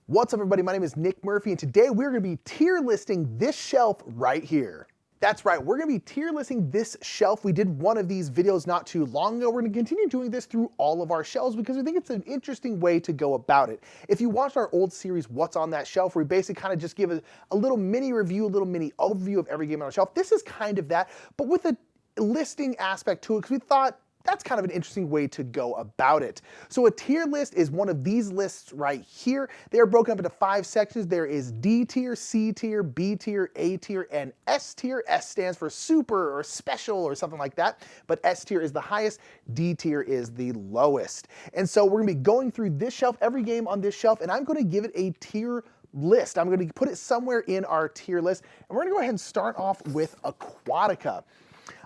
What's up, everybody? My name is Nick Murphy, and today we're going to be tier listing this shelf right here. That's right, we're going to be tier listing this shelf. We did one of these videos not too long ago. We're going to continue doing this through all of our shelves because we think it's an interesting way to go about it. If you watched our old series, What's on That Shelf, where we basically kind of just give a little mini review, a little mini overview of every game on our shelf, this is kind of that, but with a listing aspect to it because we thought that's kind of an interesting way to go about it. So a tier list is one of these lists right here. They are broken up into 5 sections. There is D tier, C tier, B tier, A tier, and S tier. S stands for super or special or something like that, but S tier is the highest, D tier is the lowest. And so we're gonna be going through this shelf, every game on this shelf, and I'm gonna give it a tier list. I'm gonna put it somewhere in our tier list, and we're gonna go ahead and start off with Aquatica.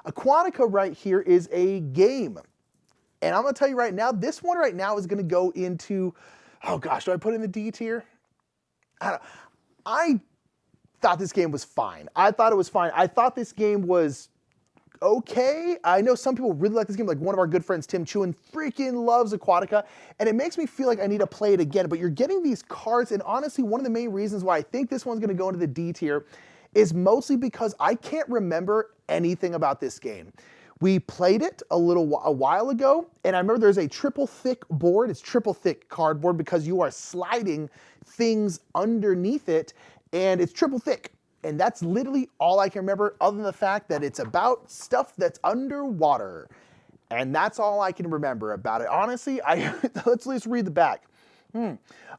Aquatica right here is a game. And I'm going to tell you right now, this one right now is going to go into, oh gosh, do I put it in the D tier? I thought this game was fine. I thought it was fine. I thought this game was okay. I know some people really like this game, like one of our good friends, Tim Chewin, freaking loves Aquatica, and it makes me feel like I need to play it again. But you're getting these cards, and honestly, one of the main reasons why I think this one's going to go into the D tier is mostly because I can't remember anything about this game. We played it a while ago, and I remember there's a triple thick board. It's triple thick cardboard because you are sliding things underneath it, and it's triple thick. And that's literally all I can remember, other than the fact that it's about stuff that's underwater. And that's all I can remember about it. Honestly, let's at least read the back.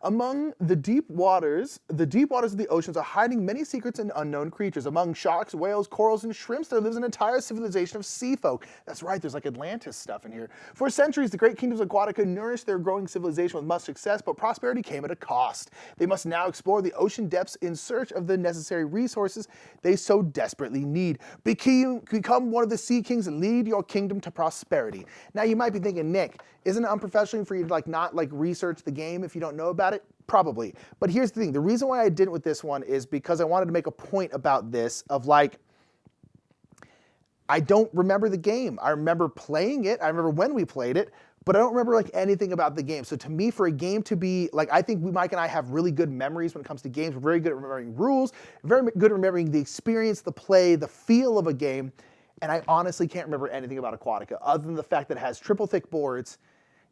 Among the deep waters of the oceans are hiding many secrets and unknown creatures. Among sharks, whales, corals, and shrimps, there lives an entire civilization of sea folk. That's right, there's like Atlantis stuff in here. For centuries, the great kingdoms of Aquatica nourished their growing civilization with much success, but prosperity came at a cost. They must now explore the ocean depths in search of the necessary resources they so desperately need. Become one of the sea kings and lead your kingdom to prosperity. Now you might be thinking, Nick, isn't it unprofessional for you to not research the game if you don't know about it? Probably. But here's the thing. The reason why I didn't with this one is because I wanted to make a point about this of I don't remember the game. I remember playing it. I remember when we played it, but I don't remember anything about the game. So to me, for a game to be I think Mike and I have really good memories when it comes to games. We're very good at remembering rules, very good at remembering the experience, the play, the feel of a game. And I honestly can't remember anything about Aquatica other than the fact that it has triple thick boards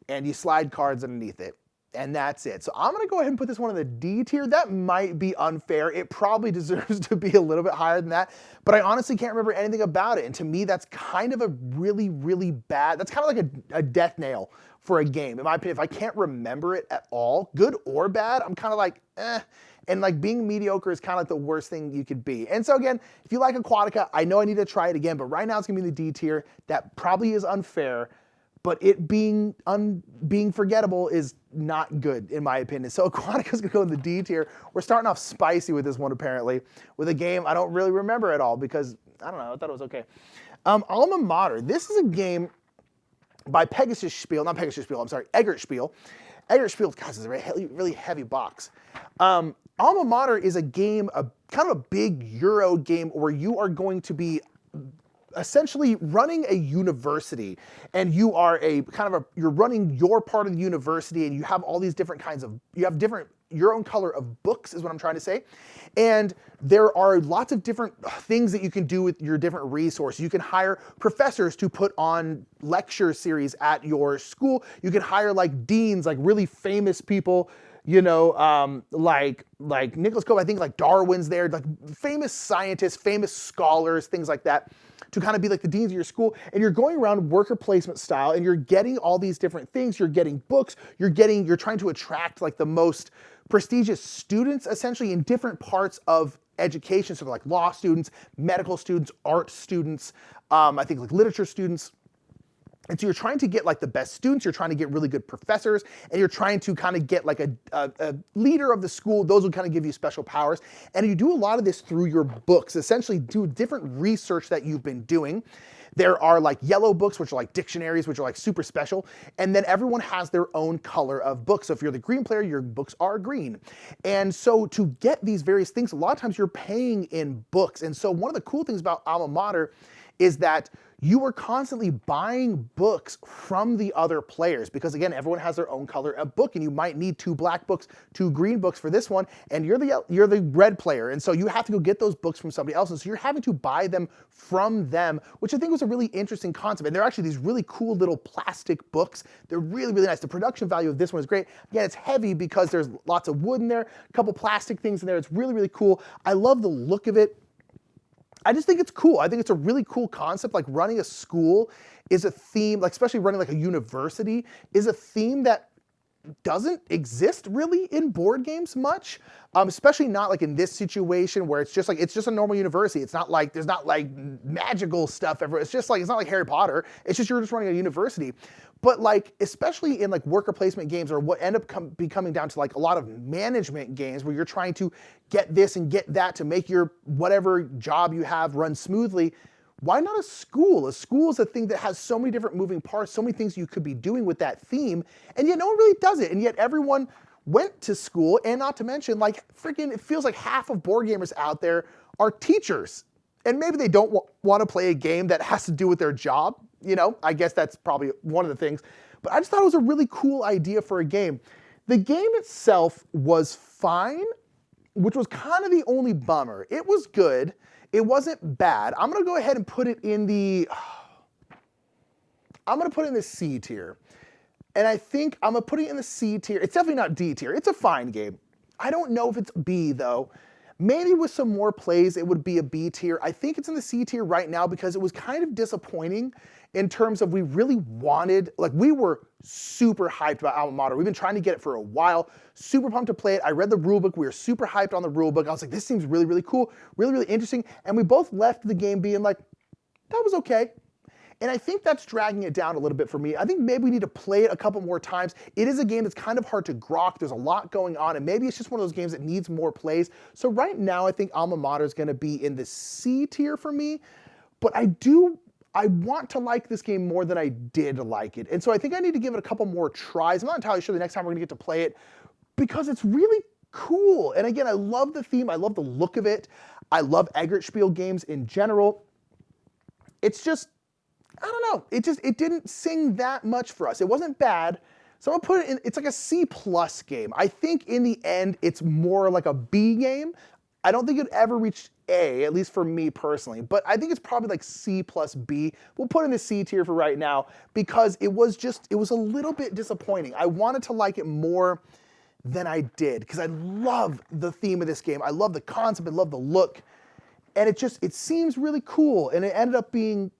and you slide cards underneath it. And that's it. So I'm going to go ahead and put this one in the D tier. That might be unfair. It probably deserves to be a little bit higher than that. But I honestly can't remember anything about it. And to me, that's kind of a really, really bad, that's kind of like a death nail for a game. In my opinion, if I can't remember it at all, good or bad, I'm kind of eh. And being mediocre is kind of the worst thing you could be. And so again, if you like Aquatica, I know I need to try it again, but right now it's going to be in the D tier. That probably is unfair. But it being forgettable is not good, in my opinion. So Aquatica's going to go in the D tier. We're starting off spicy with this one, apparently, with a game I don't really remember at all because, I don't know, I thought it was okay. Alma Mater. This is a game by Eggert Spiel. Eggert Spiel, gosh, it's a really heavy box. Alma Mater is a game, kind of a big Euro game where you are going to be essentially running a university, and you are you're running your part of the university, and you have all these different your own color of books is what I'm trying to say. And there are lots of different things that you can do with your different resources. You can hire professors to put on lecture series at your school. You can hire deans, really famous people, like Nicholas Cove, I think Darwin's there, famous scientists, famous scholars, things like that, to kind of be the deans of your school. And you're going around worker placement style, and you're getting all these different things. You're getting books, you're trying to attract the most prestigious students, essentially, in different parts of education. So they're law students, medical students, art students, I think literature students. And so you're trying to get the best students, you're trying to get really good professors, and you're trying to kind of get a leader of the school. Those will kind of give you special powers. And you do a lot of this through your books, essentially do different research that you've been doing. There are yellow books, which are dictionaries, which are super special. And then everyone has their own color of books. So if you're the green player, your books are green. And so to get these various things, a lot of times you're paying in books. And so one of the cool things about Alma Mater is that you are constantly buying books from the other players because, again, everyone has their own color of book, and you might need 2 black books, 2 green books for this one, and you're the red player, and so you have to go get those books from somebody else, and so you're having to buy them from them, which I think was a really interesting concept. And they're actually these really cool little plastic books. They're really, really nice. The production value of this one is great. Again, it's heavy because there's lots of wood in there, a couple plastic things in there. It's really, really cool. I love the look of it. I just think it's cool. I think it's a really cool concept. Like running a school is a theme, like especially running like a university, is a theme that doesn't exist really in board games much, especially not like in this situation where it's just a normal university. It's not like, there's not like magical stuff everywhere. It's just like, it's not like Harry Potter. It's just, you're just running a university. But like, especially in like worker placement games, or what end up coming down to like a lot of management games where you're trying to get this and get that to make your whatever job you have run smoothly. Why not a school? A school is a thing that has so many different moving parts, so many things you could be doing with that theme, and yet no one really does it. And yet everyone went to school, and not to mention, like, freaking, it feels like half of board gamers out there are teachers. And maybe they don't want to play a game that has to do with their job. You know, I guess that's probably one of the things. But I just thought it was a really cool idea for a game. The game itself was fine, which was kind of the only bummer. It was good. It wasn't bad. I'm going to go ahead and put it in the... I'm going to put it in the C tier. And I think I'm going to put it in the C tier. It's definitely not D tier. It's a fine game. I don't know if it's B, though. Maybe with some more plays, it would be a B tier. I think it's in the C tier right now because it was kind of disappointing in terms of we really wanted, like, we were super hyped about Alma Mater. We've been trying to get it for a while. Super pumped to play it. I read the rulebook. We were super hyped on the rulebook. I was like, this seems really, really cool, really, really interesting. And we both left the game being like, that was okay. And I think that's dragging it down a little bit for me. I think maybe we need to play it a couple more times. It is a game that's kind of hard to grok. There's a lot going on, and maybe it's just one of those games that needs more plays. So right now, I think Alma Mater is going to be in the C tier for me. But I want to like this game more than I did like it. And so I think I need to give it a couple more tries. I'm not entirely sure the next time we're going to get to play it because it's really cool. And again, I love the theme. I love the look of it. I love Eggertspiel games in general. It's just, I don't know. It didn't sing that much for us. It wasn't bad. So I'm gonna put it in, it's like a C+ game. I think in the end, it's more like a B game. I don't think it ever reached A, at least for me personally, but I think it's probably like C plus B. We'll put it in the C tier for right now because it was a little bit disappointing. I wanted to like it more than I did because I love the theme of this game. I love the concept, I love the look, and it seems really cool, and it ended up being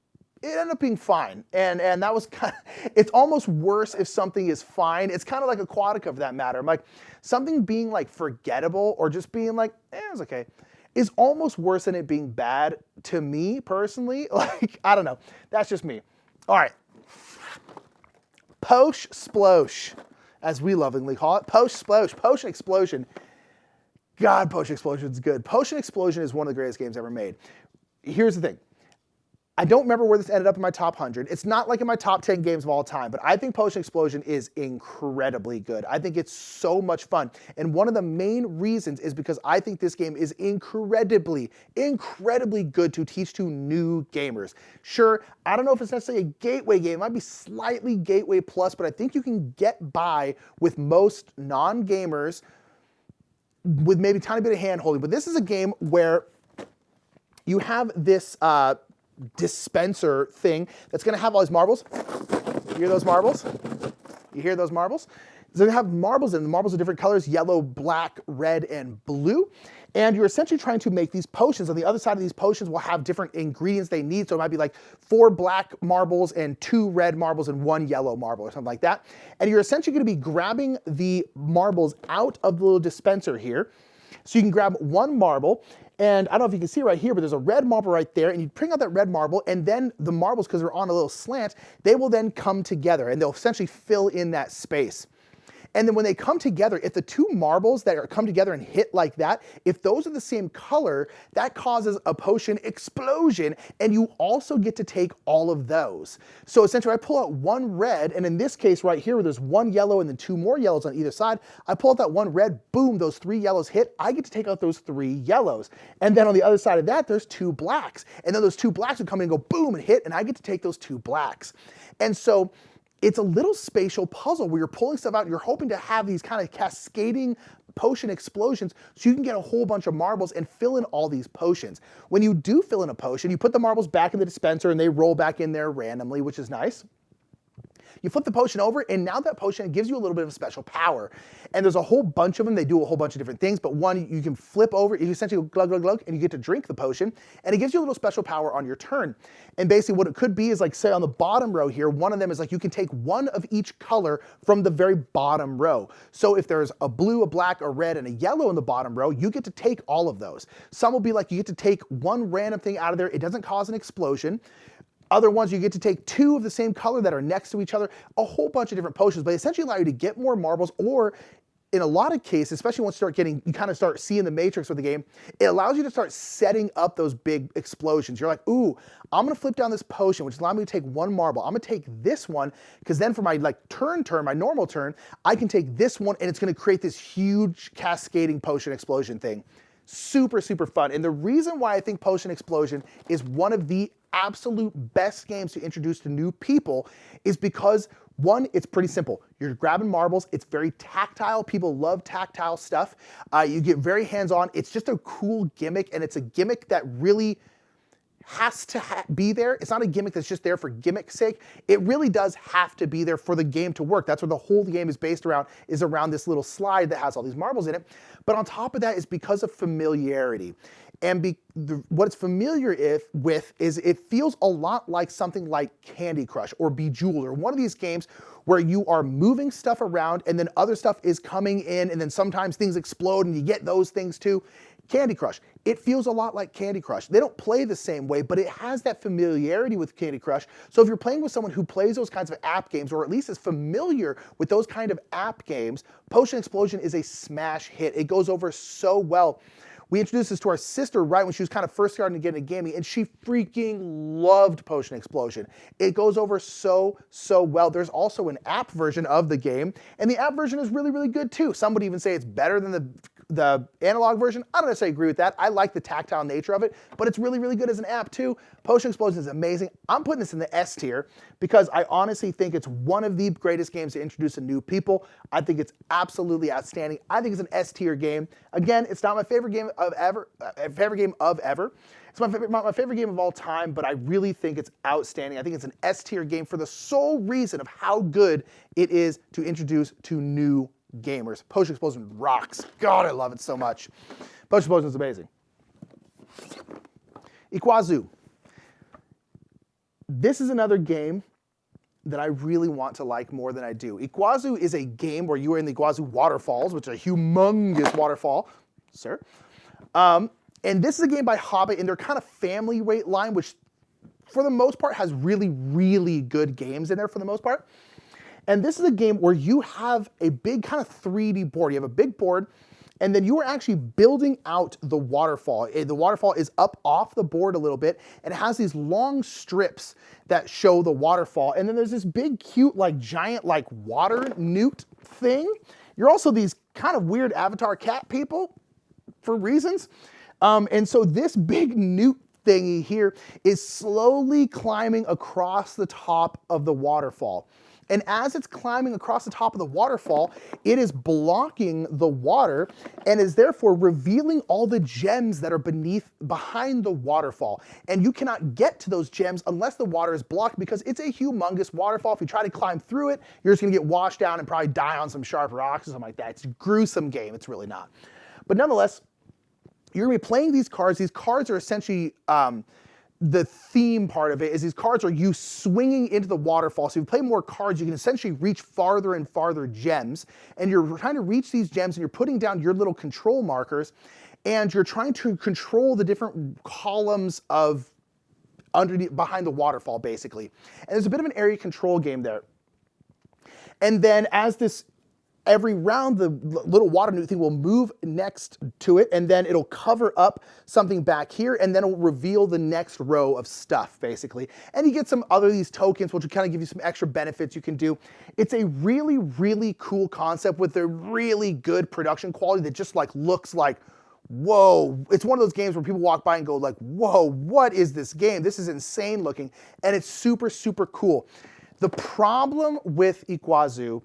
fine. And that was kind of, it's almost worse if something is fine. It's kind of like Aquatica for that matter. I'm like, something being like forgettable or just being like, it's okay, is almost worse than it being bad to me personally. Like, I don't know. That's just me. All right. Posh Splosh, as we lovingly call it. Posh Splosh, Potion Explosion. God, Potion Explosion is good. Potion Explosion is one of the greatest games ever made. Here's the thing. I don't remember where this ended up in my top 100. It's not like in my top 10 games of all time, but I think Potion Explosion is incredibly good. I think it's so much fun. And one of the main reasons is because I think this game is incredibly good to teach to new gamers. Sure, I don't know if it's necessarily a gateway game. It might be slightly gateway plus, but I think you can get by with most non-gamers with maybe a tiny bit of hand-holding. But this is a game where you have this dispenser thing that's going to have all these marbles. You hear those marbles? You hear those marbles? It's going to have marbles in. The marbles are different colors: yellow, black, red, and blue. And you're essentially trying to make these potions. On the other side of these potions will have different ingredients they need. So it might be like 4 black marbles and 2 red marbles and 1 yellow marble or something like that. And you're essentially going to be grabbing the marbles out of the little dispenser here. So you can grab 1 marble, and I don't know if you can see right here, but there's a red marble right there, and you bring out that red marble, and then the marbles, because they're on a little slant, they will then come together, and they'll essentially fill in that space. And then when they come together, if the two marbles that come together and hit like that, if those are the same color, that causes a potion explosion, and you also get to take all of those. So essentially I pull out one red, and in this case right here where there's one yellow and then two more yellows on either side, I pull out that one red, boom, those three yellows hit, I get to take out those three yellows. And then on the other side of that, there's two blacks. And then those two blacks would come in and go boom and hit, and I get to take those two blacks. And so it's a little spatial puzzle where you're pulling stuff out and you're hoping to have these kind of cascading potion explosions so you can get a whole bunch of marbles and fill in all these potions. When you do fill in a potion, you put the marbles back in the dispenser and they roll back in there randomly, which is nice. You flip the potion over, and now that potion gives you a little bit of special power. And there's a whole bunch of them. They do a whole bunch of different things, but one you can flip over, you essentially go glug, glug, glug, and you get to drink the potion, and it gives you a little special power on your turn. And basically what it could be is like, say on the bottom row here, one of them is like you can take one of each color from the very bottom row. So if there's a blue, a black, a red, and a yellow in the bottom row, you get to take all of those. Some will be like you get to take one random thing out of there. It doesn't cause an explosion. Other ones, you get to take two of the same color that are next to each other, a whole bunch of different potions, but essentially allow you to get more marbles, or in a lot of cases, especially once you kind of start seeing the matrix of the game, it allows you to start setting up those big explosions. You're like, ooh, I'm gonna flip down this potion, which allows me to take one marble. I'm gonna take this one, because then for my turn, my normal turn, I can take this one and it's gonna create this huge cascading potion explosion thing. Super, super fun. And the reason why I think Potion Explosion is one of the absolute best games to introduce to new people is because, one, it's pretty simple. You're grabbing marbles. It's very tactile. People love tactile stuff. You get very hands-on. It's just a cool gimmick, and it's a gimmick that really has to be there. It's not a gimmick that's just there for gimmick's sake. It really does have to be there for the game to work. That's what the whole game is based around, is around this little slide that has all these marbles in it. But on top of that is because of familiarity. And what it's familiar with is it feels a lot like something like Candy Crush or Bejeweled, or one of these games where you are moving stuff around and then other stuff is coming in, and then sometimes things explode and you get those things too. Candy Crush, it feels a lot like Candy Crush. They don't play the same way, but it has that familiarity with Candy Crush. So if you're playing with someone who plays those kinds of app games, or at least is familiar with those kind of app games, Potion Explosion is a smash hit. It goes over so well. We introduced this to our sister right when she was kind of first starting to get into gaming, and she freaking loved Potion Explosion. It goes over so, so well. There's also an app version of the game, and the app version is really, really good too. Some would even say it's better than the analog version. I don't necessarily agree with that. I like the tactile nature of it, but it's really, really good as an app too. Potion Explosion is amazing. I'm putting this in the S tier because I honestly think it's one of the greatest games to introduce to new people. I think it's absolutely outstanding. I think it's an S tier game. Again, it's not my favorite game of ever. It's my favorite game of all time, but I really think it's outstanding. I think it's an S tier game for the sole reason of how good it is to introduce to new gamers. Potion Explosion rocks. God, I love it so much. Potion Explosion is amazing. Iguazu. This is another game that I really want to like more than I do. Iguazu is a game where you are in the Iguazu waterfalls, which is a humongous waterfall, sir. And this is a game by Hobbit in their kind of family rate line, which for the most part has really, really good games in there for the most part. And this is a game where you have a big kind of 3D board. You have a big board, and then you are actually building out the waterfall. The waterfall is up off the board a little bit, and it has these long strips that show the waterfall. And then there's this big, cute, giant, water newt thing. You're also these kind of weird avatar cat people for reasons. And so this big newt thingy here is slowly climbing across the top of the waterfall. And as it's climbing across the top of the waterfall, it is blocking the water and is therefore revealing all the gems that are behind the waterfall. And you cannot get to those gems unless the water is blocked, because it's a humongous waterfall. If you try to climb through it, you're just gonna get washed down and probably die on some sharp rocks or something like that. It's a gruesome game, it's really not. But nonetheless, you're gonna be playing these cards. These cards are essentially, the theme part of it is these cards are you swinging into the waterfall. So if you play more cards, you can essentially reach farther and farther gems. And you're trying to reach these gems, and you're putting down your little control markers, and you're trying to control the different columns of underneath, behind the waterfall, basically. And there's a bit of an area control game there. And then as every round, the little water newt thing will move next to it, and then it'll cover up something back here, and then it'll reveal the next row of stuff, basically. And you get some other these tokens, which will kind of give you some extra benefits you can do. It's a really, really cool concept with a really good production quality that just like looks like, whoa. It's one of those games where people walk by and go like, whoa, what is this game? This is insane looking, and it's super, super cool. The problem with Iguazu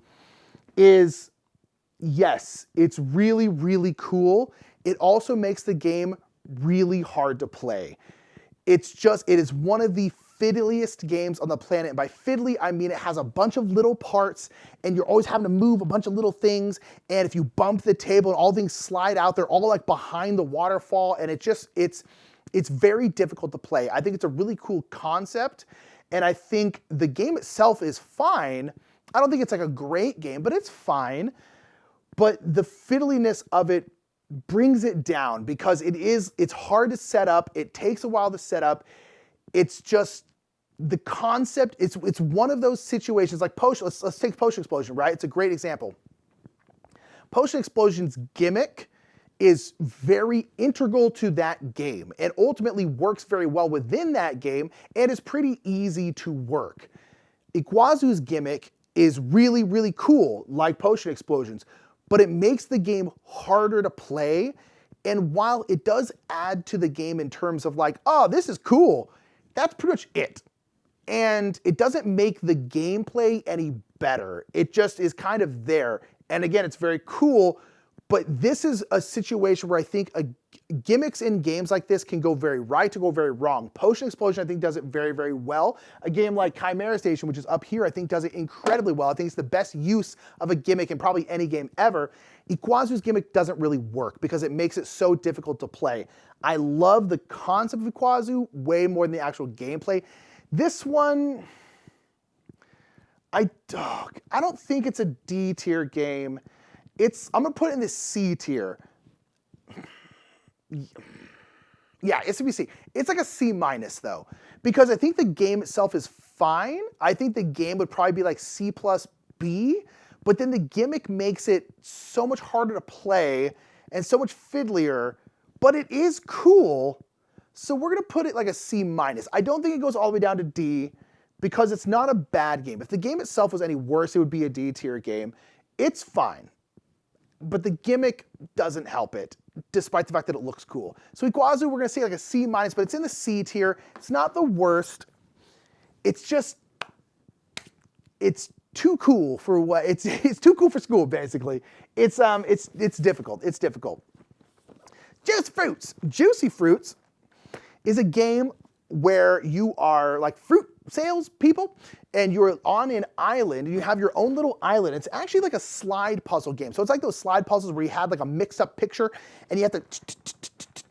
is, yes, it's really, really cool. It also makes the game really hard to play. It is one of the fiddliest games on the planet. And by fiddly, I mean it has a bunch of little parts and you're always having to move a bunch of little things. And if you bump the table and all things slide out, they're all like behind the waterfall. And it's very difficult to play. I think it's a really cool concept. And I think the game itself is fine. I don't think it's like a great game, but it's fine. But the fiddliness of it brings it down because it's hard to set up. It takes a while to set up. It's just the concept. It's one of those situations like Potion. Let's take Potion Explosion, right? It's a great example. Potion Explosion's gimmick is very integral to that game and ultimately works very well within that game and is pretty easy to work. Iguazu's gimmick is really, really cool, like Potion Explosions, but it makes the game harder to play. And while it does add to the game in terms of like, oh, this is cool, that's pretty much it. And it doesn't make the gameplay any better. It just is kind of there. And again, it's very cool, but this is a situation where I think gimmicks in games like this can go very right to go very wrong. Potion Explosion, I think, does it very, very well. A game like Chimera Station, which is up here, I think does it incredibly well. I think it's the best use of a gimmick in probably any game ever. Iguazu's gimmick doesn't really work because it makes it so difficult to play. I love the concept of Iguazu way more than the actual gameplay. This one, I don't think it's a D tier game. I'm gonna put it in the C tier. Yeah, it's gonna be C. It's like a C minus though, because I think the game itself is fine. I think the game would probably be like C plus B, but then the gimmick makes it so much harder to play and so much fiddlier, but it is cool. So we're gonna put it like a C minus. I don't think it goes all the way down to D because it's not a bad game. If the game itself was any worse, it would be a D tier game. It's fine. But the gimmick doesn't help it, despite the fact that it looks cool. So Iguazu, we're gonna say like a C minus, but it's in the C tier. It's not the worst. It's just, it's too cool for what, it's too cool for school, basically. It's difficult, it's difficult. Juicy Fruits. Juicy Fruits is a game where you are like fruit sales people and you're on an island and you have your own little island. It's actually like a slide puzzle game. So it's like those slide puzzles where you had like a mixed up picture and you have to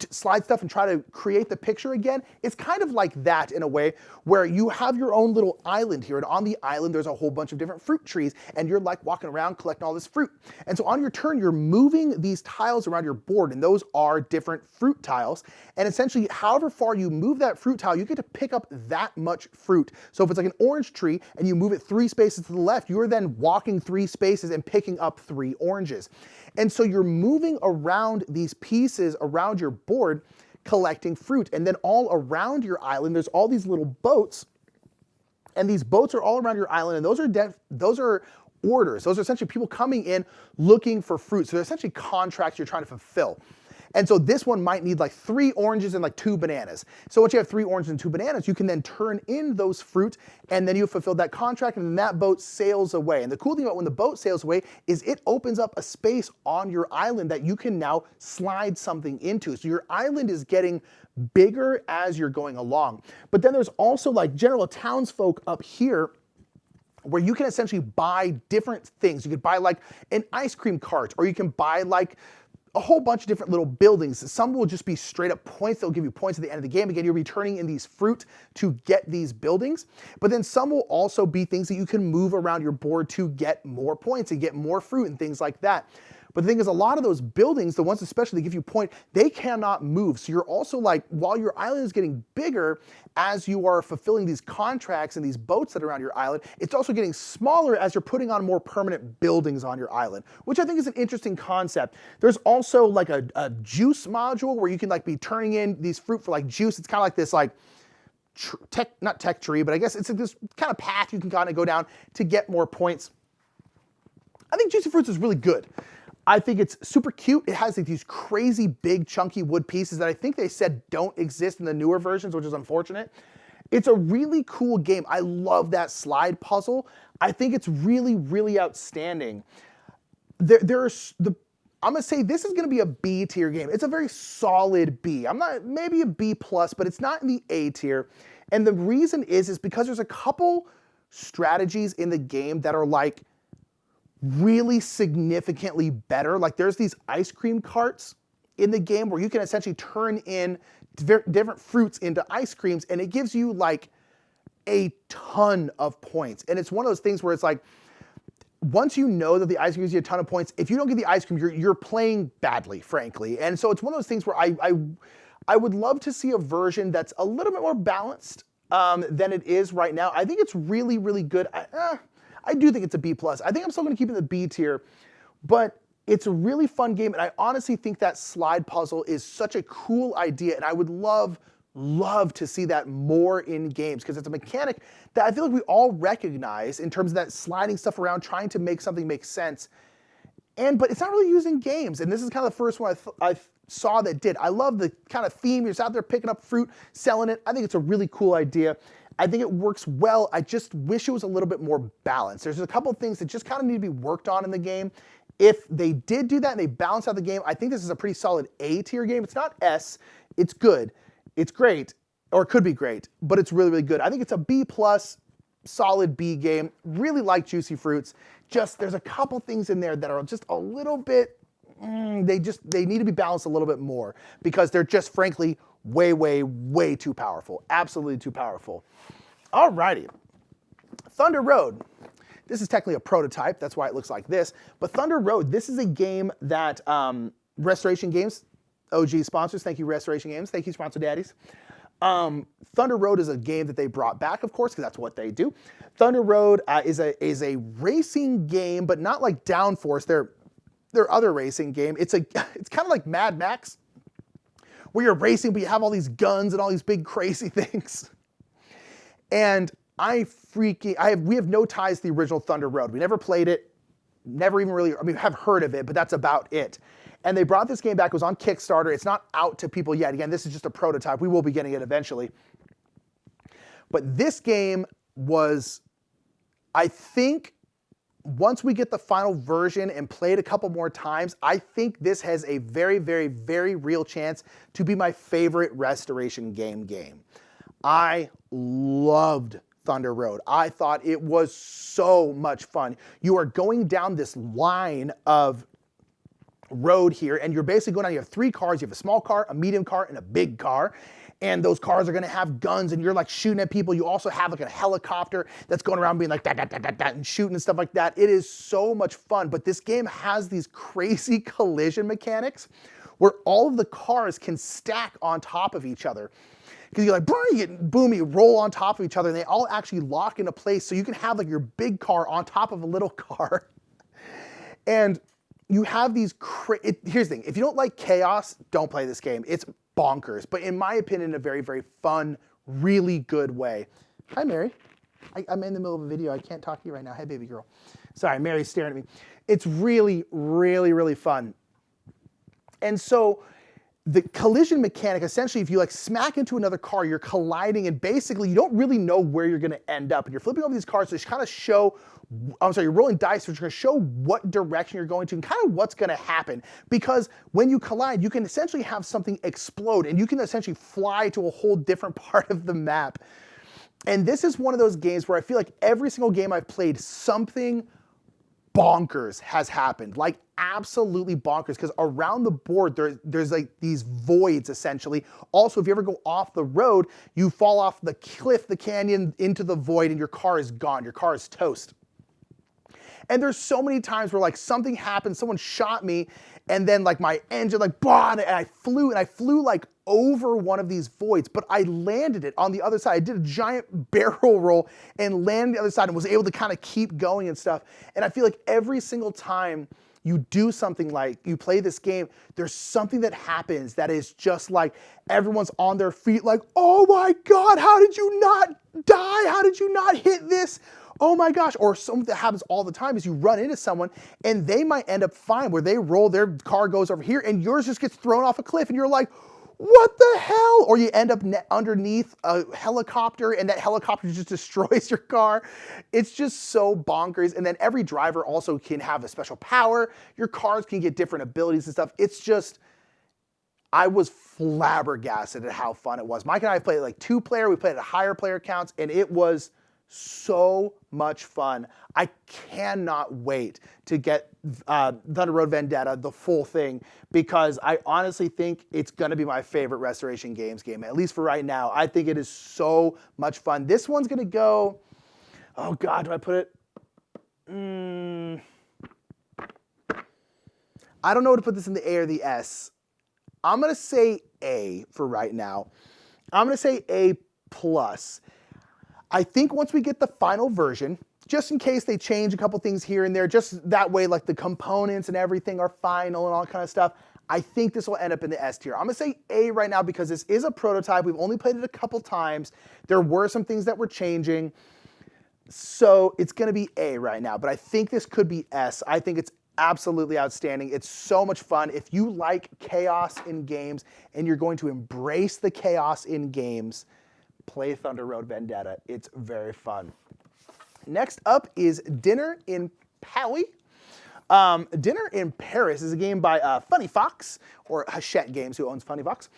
slide stuff and try to create the picture again. It's kind of like that in a way where you have your own little island here, and on the island there's a whole bunch of different fruit trees and you're like walking around collecting all this fruit. And so on your turn you're moving these tiles around your board, and those are different fruit tiles, and essentially however far you move that fruit tile, you get to pick up that much fruit. So if it's like an orange tree and you move it 3 spaces to the left, you're then walking 3 spaces and picking up 3 oranges. And so you're moving around these pieces around your board collecting fruit. And then all around your island, there's all these little boats. And these boats are all around your island. And those are orders. Those are essentially people coming in looking for fruit. So they're essentially contracts you're trying to fulfill. And so this one might need like 3 oranges and like 2 bananas. So once you have 3 oranges and 2 bananas, you can then turn in those fruit and then you fulfill that contract and then that boat sails away. And the cool thing about when the boat sails away is it opens up a space on your island that you can now slide something into. So your island is getting bigger as you're going along. But then there's also like general townsfolk up here where you can essentially buy different things. You could buy like an ice cream cart, or you can buy like a whole bunch of different little buildings. Some will just be straight up points. They'll give you points at the end of the game. Again, you'll be turning in these fruit to get these buildings. But then some will also be things that you can move around your board to get more points and get more fruit and things like that. But the thing is, a lot of those buildings, the ones especially that give you point, they cannot move. So you're also like, while your island is getting bigger, as you are fulfilling these contracts and these boats that are around your island, it's also getting smaller as you're putting on more permanent buildings on your island, which I think is an interesting concept. There's also like a juice module where you can like be turning in these fruit for like juice. It's kind of like this like, not tech tree, but I guess it's this kind of path you can kind of go down to get more points. I think Juicy Fruits is really good. I think it's super cute. It has like these crazy big chunky wood pieces that I think they said don't exist in the newer versions, which is unfortunate. It's a really cool game. I love that slide puzzle. I think it's really, really outstanding. I'm gonna say this is gonna be a B tier game. It's a very solid B. Maybe a B plus, but it's not in the A tier. And the reason is because there's a couple strategies in the game that are like really significantly better. Like there's these ice cream carts in the game where you can essentially turn in different fruits into ice creams, and it gives you like a ton of points. And it's one of those things where it's like, once you know that the ice cream gives you a ton of points, if you don't get the ice cream, you're playing badly, frankly. And so it's one of those things where I would love to see a version that's a little bit more balanced than it is right now. I think it's really, really good. I do think it's a B+. I think I'm still going to keep it in the B tier, but it's a really fun game, and I honestly think that slide puzzle is such a cool idea, and I would love to see that more in games, because it's a mechanic that I feel like we all recognize in terms of that sliding stuff around, trying to make something make sense. But it's not really used in games, and this is kind of the first one I saw that did. I love the kind of theme. You're just out there picking up fruit, selling it. I think it's a really cool idea. I think it works well. I just wish it was a little bit more balanced. There's a couple of things that just kind of need to be worked on in the game. If they did do that and they balance out the game, I think this is a pretty solid A tier game. It's not S. It's good. It's great, or it could be great, but it's really, really good. I think it's a B+, solid B game. Really like Juicy Fruits. Just there's a couple things in there that are just a little bit, they need to be balanced a little bit more, because they're just frankly way, way, way too powerful. Absolutely too powerful. Alrighty. Thunder Road. This is technically a prototype. That's why it looks like this. But Thunder Road, this is a game that Restoration Games, OG sponsors. Thank you, Restoration Games. Thank you, Sponsor Daddies. Thunder Road is a game that they brought back, of course, because that's what they do. Thunder Road is a racing game, but not like Downforce, their other racing game. It's kind of like Mad Max, where you're racing, but you have all these guns and all these big crazy things. And we have no ties to the original Thunder Road. We never played it, never even really, have heard of it, but that's about it. And they brought this game back. It was on Kickstarter. It's not out to people yet. Again, this is just a prototype. We will be getting it eventually. But this game was, I think, once we get the final version and play it a couple more times, I think this has a very, very, very real chance to be my favorite Restoration game. I loved Thunder Road. I thought it was so much fun. You are going down this line of road here, and you're basically going down. You have 3 cars. You have a small car, a medium car, and a big car. And those cars are going to have guns, and you're like shooting at people. You also have like a helicopter that's going around being like that, and shooting and stuff like that. It is so much fun. But this game has these crazy collision mechanics where all of the cars can stack on top of each other. Because you're like, boom, you roll on top of each other, and they all actually lock into place. So you can have like your big car on top of a little car. And you have these, here's the thing. If you don't like chaos, don't play this game. It's bonkers. But in my opinion, in a very, very fun, really good way. Hi, Mary. I'm in the middle of a video. I can't talk to you right now. Hey, baby girl. Sorry, Mary's staring at me. It's really, really, really fun. And so the collision mechanic, essentially, if you like smack into another car, you're colliding, and basically you don't really know where you're going to end up. And you're flipping over these cars to kind of show, you're rolling dice, which are going to show what direction you're going to and kind of what's going to happen. Because when you collide, you can essentially have something explode, and you can essentially fly to a whole different part of the map. And this is one of those games where I feel like every single game I've played, something bonkers has happened, like absolutely bonkers, because around the board there's like these voids essentially. Also, if you ever go off the road, you fall off the cliff, the canyon, into the void, and your car is gone. Your car is toast. And there's so many times where like something happened, someone shot me, and then like my engine like, bah, and I flew like over one of these voids, but I landed it on the other side. I did a giant barrel roll and landed on the other side and was able to kind of keep going and stuff. And I feel like every single time you do something like you play this game, there's something that happens that is just like everyone's on their feet like, oh my God, how did you not die? How did you not hit this? Oh my gosh. Or something that happens all the time is you run into someone and they might end up fine where they roll, their car goes over here and yours just gets thrown off a cliff and you're like, what the hell? Or you end up underneath a helicopter and that helicopter just destroys your car. It's just so bonkers. And then every driver also can have a special power. Your cars can get different abilities and stuff. It's just, I was flabbergasted at how fun it was. Mike and I played like 2-player. We played at higher player counts and it was so much fun. I cannot wait to get Thunder Road Vendetta, the full thing, because I honestly think it's going to be my favorite Restoration Games game, at least for right now. I think it is so much fun. This one's going to go, oh God, do I put it? I don't know what to put this in the A or the S. I'm going to say A for right now. I'm going to say A+. I think once we get the final version, just in case they change a couple things here and there, just that way like the components and everything are final and all that kind of stuff, I think this will end up in the S tier. I'm going to say A right now because this is a prototype. We've only played it a couple times. There were some things that were changing. So it's going to be A right now, but I think this could be S. I think it's absolutely outstanding. It's so much fun. If you like chaos in games and you're going to embrace the chaos in games, play Thunder Road Vendetta. It's very fun. Next up is Dinner in Paris. Dinner in Paris is a game by Funny Fox, or Hachette Games, who owns Funny Fox.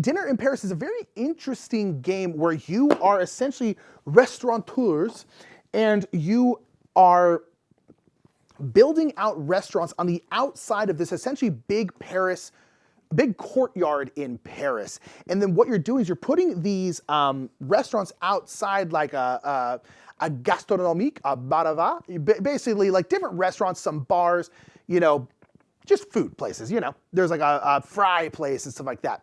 Dinner in Paris is a very interesting game where you are essentially restaurateurs and you are building out restaurants on the outside of this essentially big courtyard in Paris. And then what you're doing is you're putting these restaurants outside like a gastronomique, a barava, basically like different restaurants, some bars, you know, just food places, you know. There's like a fry place and stuff like that.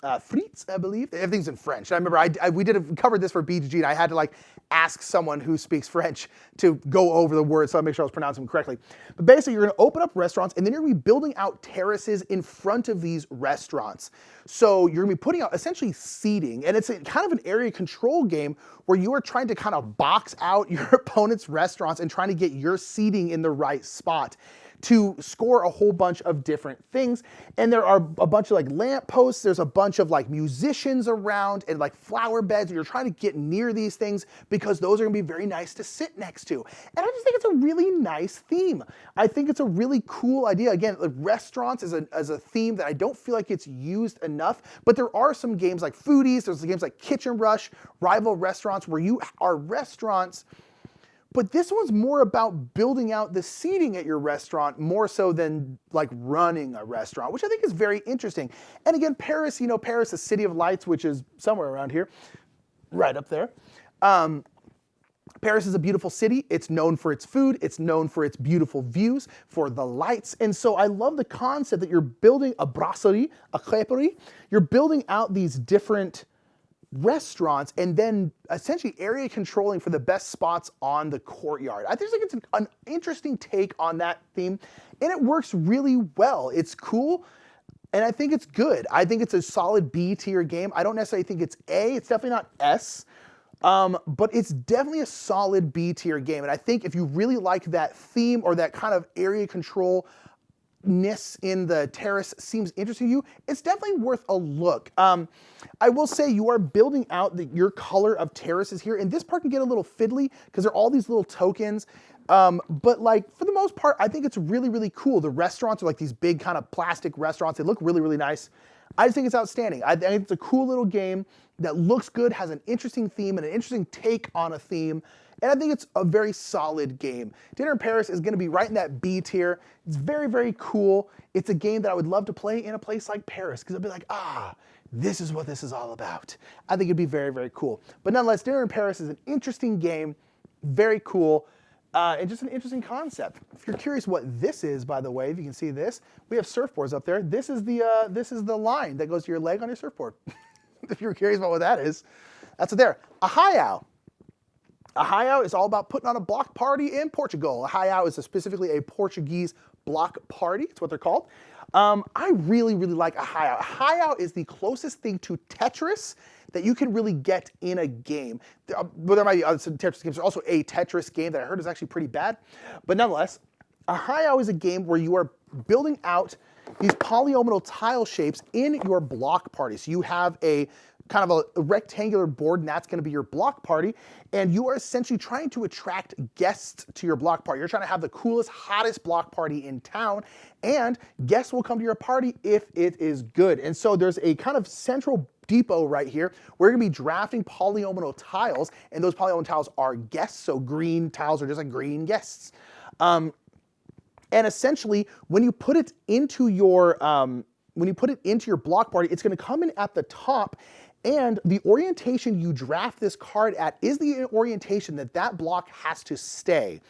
Frites, I believe. Everything's in French. I remember we covered this for BGG and I had to like ask someone who speaks French to go over the words so I make sure I was pronouncing them correctly. But basically you're going to open up restaurants and then you're going to be building out terraces in front of these restaurants. So you're going to be putting out essentially seating, and it's kind of an area control game where you are trying to kind of box out your opponent's restaurants and trying to get your seating in the right spot to score a whole bunch of different things. And there are a bunch of like lamp posts, there's a bunch of like musicians around and like flower beds, and you're trying to get near these things because those are gonna be very nice to sit next to. And I just think it's a really nice theme. I think it's a really cool idea. Again, like restaurants as a theme that I don't feel like it's used enough, but there are some games like Foodies, there's games like Kitchen Rush, Rival Restaurants, where you are restaurants. But this one's more about building out the seating at your restaurant more so than like running a restaurant, which I think is very interesting. And again, Paris, you know, Paris, a city of lights, which is somewhere around here, right up there. Paris is a beautiful city. It's known for its food. It's known for its beautiful views, for the lights. And so I love the concept that you're building a brasserie, a crêperie. You're building out these different restaurants and then essentially area controlling for the best spots on the courtyard. I think it's an interesting take on that theme, and it works really well. It's cool, and I think it's good. I think it's a solid B tier game. I don't necessarily think it's A. It's definitely not S, but it's definitely a solid B tier game. And I think if you really like that theme or that kind of area control in the terrace seems interesting to you, it's definitely worth a look. I will say you are building out your color of terraces here, and this part can get a little fiddly because there are all these little tokens. But like for the most part, I think it's really, really cool. The restaurants are like these big kind of plastic restaurants. They look really, really nice. I just think it's outstanding. I think it's a cool little game that looks good, has an interesting theme and an interesting take on a theme. And I think it's a very solid game. Dinner in Paris is going to be right in that B tier. It's very, very cool. It's a game that I would love to play in a place like Paris because I'd be like, this is what this is all about. I think it'd be very, very cool. But nonetheless, Dinner in Paris is an interesting game, very cool. And just an interesting concept. If you're curious what this is, by the way, if you can see this, we have surfboards up there. This is the line that goes to your leg on your surfboard. If you're curious about what that is, that's it there. A Hayao. A Hayao is all about putting on a block party in Portugal. A Hayao is specifically a Portuguese block party. It's what they're called. I really, really like a Hayao. A Hayao is the closest thing to Tetris that you can really get in a game. But there might be other Tetris games. There's also a Tetris game that I heard is actually pretty bad. But nonetheless, a Hayao is a game where you are building out these polyomino tile shapes in your block party. So you have a kind of a rectangular board, and that's going to be your block party. And you are essentially trying to attract guests to your block party. You're trying to have the coolest, hottest block party in town, and guests will come to your party if it is good. And so there's a kind of central depot right here. We're going to be drafting polyomino tiles, and those polyomino tiles are guests. So green tiles are just like green guests. And essentially, when you put it into your block party, it's going to come in at the top, and the orientation you draft this card at is the orientation that block has to stay.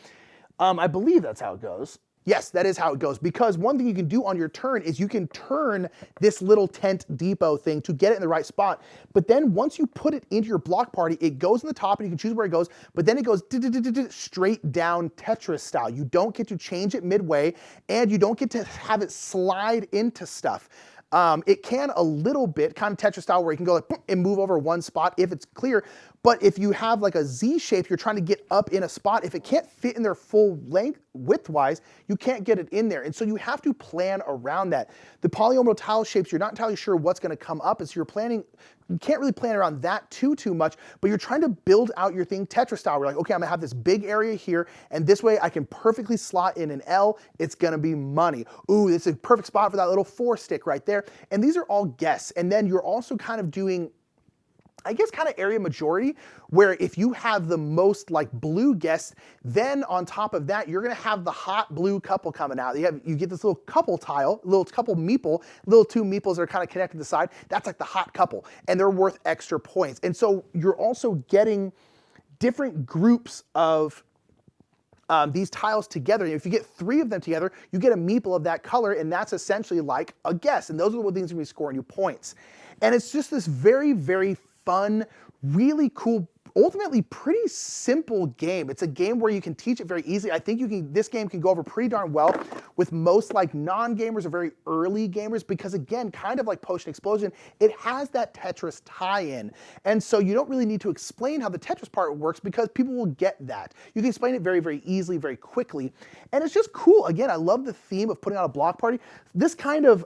I believe that's how it goes. Yes, that is how it goes, because one thing you can do on your turn is you can turn this little tent depot thing to get it in the right spot. But then once you put it into your block party, it goes in the top and you can choose where it goes, but then it goes straight down Tetris style. You don't get to change it midway, and you don't get to have it slide into stuff. It can a little bit, kind of Tetris style, where you can go like and move over one spot if it's clear. But if you have like a Z shape, you're trying to get up in a spot. If it can't fit in there full length, width-wise, you can't get it in there. And so you have to plan around that. The polyomino tile shapes, you're not entirely sure what's going to come up. And so you can't really plan around that too much, but you're trying to build out your thing Tetris style. We're like, okay, I'm gonna have this big area here, and this way I can perfectly slot in an L. It's gonna be money. Ooh, it's a perfect spot for that little 4 stick right there. And these are all guesses. And then you're also kind of doing, I guess, kind of area majority, where if you have the most like blue guests, then on top of that, you're gonna have the hot blue couple coming out. You get this little couple tile, little couple meeple, little 2 meeples that are kind of connected to the side. That's like the hot couple, and they're worth extra points. And so you're also getting different groups of these tiles together. If you get 3 of them together, you get a meeple of that color, and that's essentially like a guess. And those are the things that are gonna be scoring you points. And it's just this very, very fun, really cool, ultimately pretty simple game. It's a game where you can teach it very easily. I think this game can go over pretty darn well with most like non-gamers or very early gamers, because again, kind of like Potion Explosion, it has that Tetris tie-in. And so you don't really need to explain how the Tetris part works, because people will get that. You can explain it very, very easily, very quickly. And it's just cool. Again, I love the theme of putting out a block party. This kind of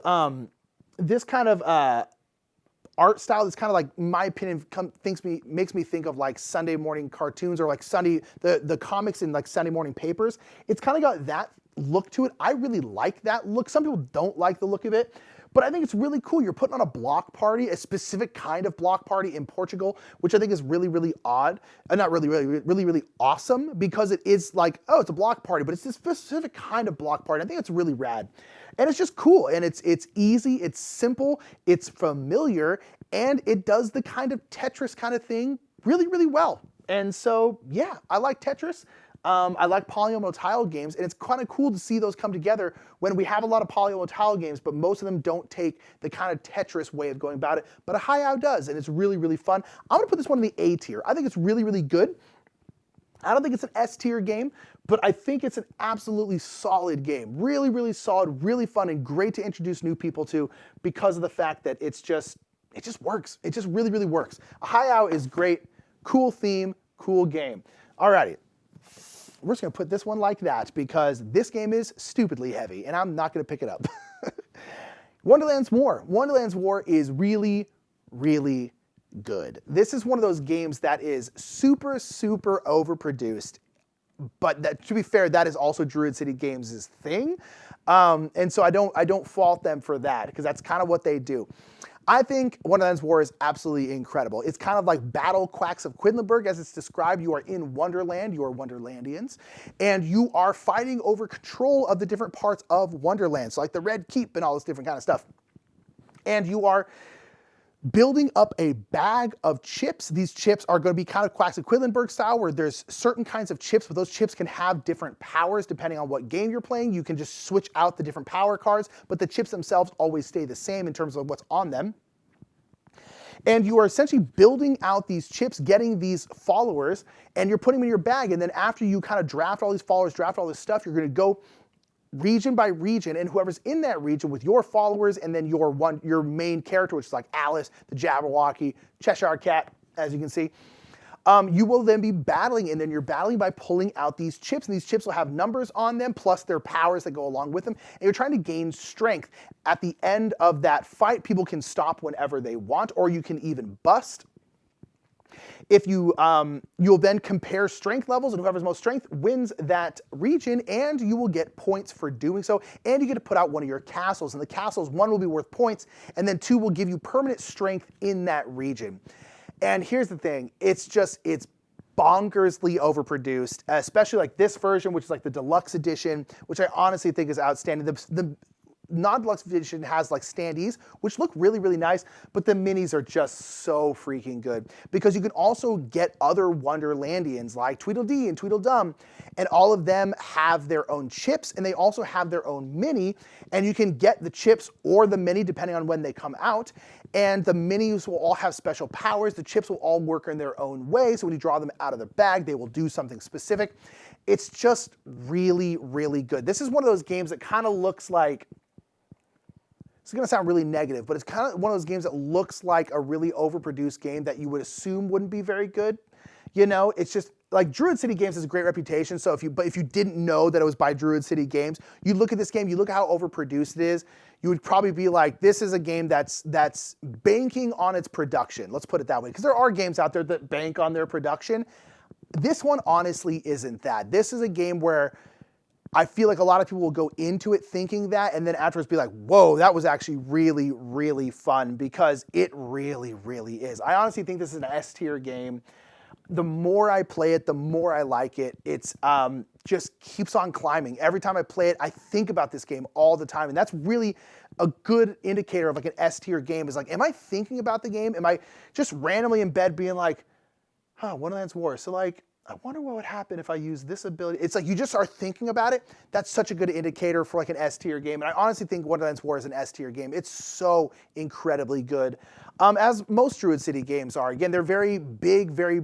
art style that's kind of like, in my opinion, makes me think of like Sunday morning cartoons, or like the comics in like Sunday morning papers. It's kind of got that look to it. I really like that look. Some people don't like the look of it, but I think it's really cool. You're putting on a block party, a specific kind of block party in Portugal, which I think is really, really odd. Not really, really, really awesome, because it is like, oh, it's a block party, but it's this specific kind of block party. I think it's really rad. And it's just cool, and it's easy, it's simple, it's familiar, and it does the kind of Tetris kind of thing really, really well. And so, yeah, I like Tetris. I like polyomino tile games, and it's kind of cool to see those come together when we have a lot of polyomino tile games, but most of them don't take the kind of Tetris way of going about it. But a Hayao does, and it's really, really fun. I'm going to put this one in the A tier. I think it's really, really good. I don't think it's an S tier game, but I think it's an absolutely solid game. Really, really solid, really fun, and great to introduce new people to, because of the fact that it just works. It just really, really works. A Hayao is great, cool theme, cool game. Alrighty, we're just gonna put this one like that, because this game is stupidly heavy, and I'm not gonna pick it up. Wonderlands War. Wonderlands War is really, really good. This is one of those games that is super, super overproduced, but that, to be fair, that is also Druid City Games' thing. And so I don't fault them for that, because that's kind of what they do. I think Wonderlands War is absolutely incredible. It's kind of like Battle Quacks of Quedlinburg, as it's described. You are in Wonderland, you are Wonderlandians, and you are fighting over control of the different parts of Wonderland, so like the Red Keep and all this different kind of stuff. And you are building up a bag of chips. These chips are going to be kind of Quack's-Quedlinburg style, where there's certain kinds of chips, but those chips can have different powers depending on what game you're playing. You can just switch out the different power cards, but the chips themselves always stay the same in terms of what's on them. And you are essentially building out these chips, getting these followers, and you're putting them in your bag. And then after you kind of draft all these followers, draft all this stuff, you're going to go region by region, and whoever's in that region with your followers and then your main character, which is like Alice, the Jabberwocky, Cheshire Cat, as you can see, you will then be battling, and then you're battling by pulling out these chips, and these chips will have numbers on them, plus their powers that go along with them, and you're trying to gain strength. At the end of that fight, people can stop whenever they want, or you can even bust. If you, you'll then compare strength levels, and whoever's most strength wins that region, and you will get points for doing so, and you get to put out one of your castles, and the castles, 1 will be worth points, and then 2 will give you permanent strength in that region. And here's the thing, it's bonkersly overproduced, especially like this version, which is like the deluxe edition, which I honestly think is outstanding. The non-deluxe edition has like standees, which look really, really nice, but the minis are just so freaking good because you can also get other Wonderlandians like Tweedledee and Tweedledum, and all of them have their own chips, and they also have their own mini, and you can get the chips or the mini depending on when they come out, and the minis will all have special powers. The chips will all work in their own way, so when you draw them out of the bag, they will do something specific. It's just really, really good. This is one of those games that kind of looks like, it's going to sound really negative, but it's kind of one of those games that looks like a really overproduced game that you would assume wouldn't be very good. You know, it's just like Druid City Games has a great reputation. So if you didn't know that it was by Druid City Games, you look at this game, you look at how overproduced it is, you would probably be like, this is a game that's banking on its production. Let's put it that way, because there are games out there that bank on their production. This one honestly isn't that. This is a game where I feel like a lot of people will go into it thinking that, and then afterwards be like, whoa, that was actually really, really fun, because it really, really is. I honestly think this is an S tier game. The more I play it, the more I like it. It's just keeps on climbing. Every time I play it, I think about this game all the time, and that's really a good indicator of like an S tier game, is like, am I thinking about the game? Am I just randomly in bed being like, Wonderlands War, so like, I wonder what would happen if I use this ability. It's like you just are thinking about it. That's such a good indicator for like an S tier game. And I honestly think Wonderlands War is an S tier game. It's so incredibly good. As most Druid City games are. Again, they're very big, very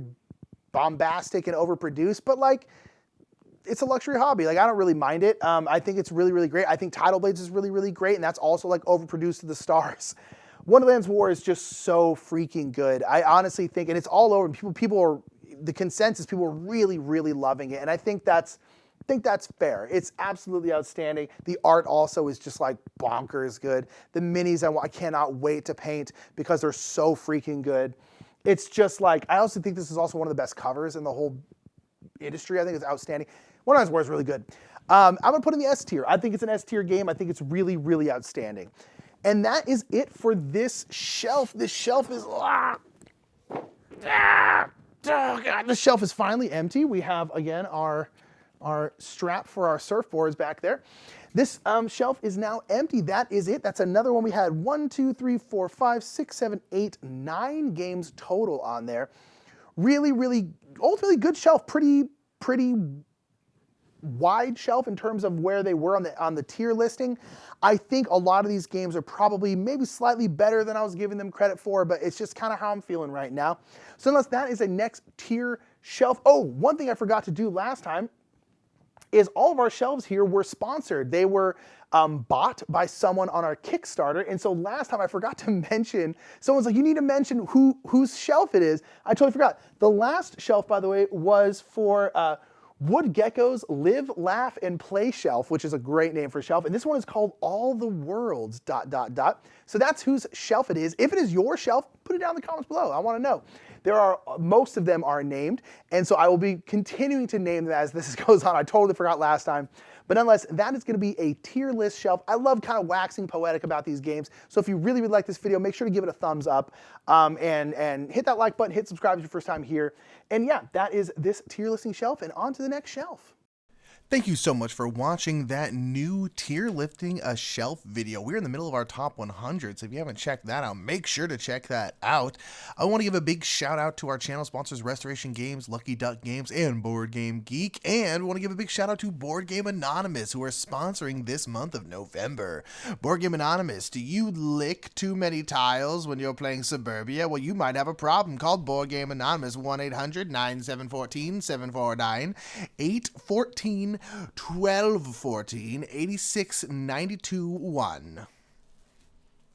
bombastic and overproduced, but like, it's a luxury hobby. Like, I don't really mind it. I think it's really, really great. I think Tidal Blades is really, really great, and that's also like overproduced to the stars. Wonderlands War is just so freaking good. I honestly think, and it's all over. People are, the consensus, people are really, really loving it, and I think that's fair. It's absolutely outstanding. The art also is just like bonkers good. The minis I cannot wait to paint because they're so freaking good. It's just like, I also think this is also one of the best covers in the whole industry. I think it's outstanding. Wonderlands War is really good. I'm gonna put it in the S tier. I think it's an S tier game. I think it's really, really outstanding. And that is it for this shelf. This shelf is, oh God, the shelf is finally empty. We have, again, our strap for our surfboards back there. This shelf is now empty. That is it. That's another one. We had 1, 2, 3, 4, 5, 6, 7, 8, 9 games total on there. Really, really, ultimately good shelf. Pretty wide shelf in terms of where they were on the tier listing. I think a lot of these games are probably maybe slightly better than I was giving them credit for, but it's just kind of how I'm feeling right now. So unless that is a next tier shelf. Oh, one thing I forgot to do last time is all of our shelves here were sponsored. They were bought by someone on our Kickstarter. And so last time I forgot to mention, someone's like, you need to mention whose shelf it is. I totally forgot. The last shelf, by the way, was for Wood Gecko's Live, Laugh, and Play shelf, which is a great name for a shelf. And this one is called All the Worlds, ... So that's whose shelf it is. If it is your shelf, put it down in the comments below. I want to know. Most of them are named, and so I will be continuing to name them as this goes on. I totally forgot last time. But nonetheless, that is going to be a tier list shelf. I love kind of waxing poetic about these games. So if you really, really like this video, make sure to give it a thumbs up and hit that like button, hit subscribe if it's your first time here. And yeah, that is this tier listing shelf, and on to the next shelf. Thank you so much for watching that new tier lifting a shelf video. We're in the middle of our top 100, so if you haven't checked that out, make sure to check that out. I want to give a big shout out to our channel sponsors Restoration Games, Lucky Duck Games, and Board Game Geek, and we want to give a big shout out to Board Game Anonymous, who are sponsoring this month of November. Board Game Anonymous, do you lick too many tiles when you're playing Suburbia? Well, you might have a problem. Call Board Game Anonymous 1-800-9714-749, 814 1214 8692 1.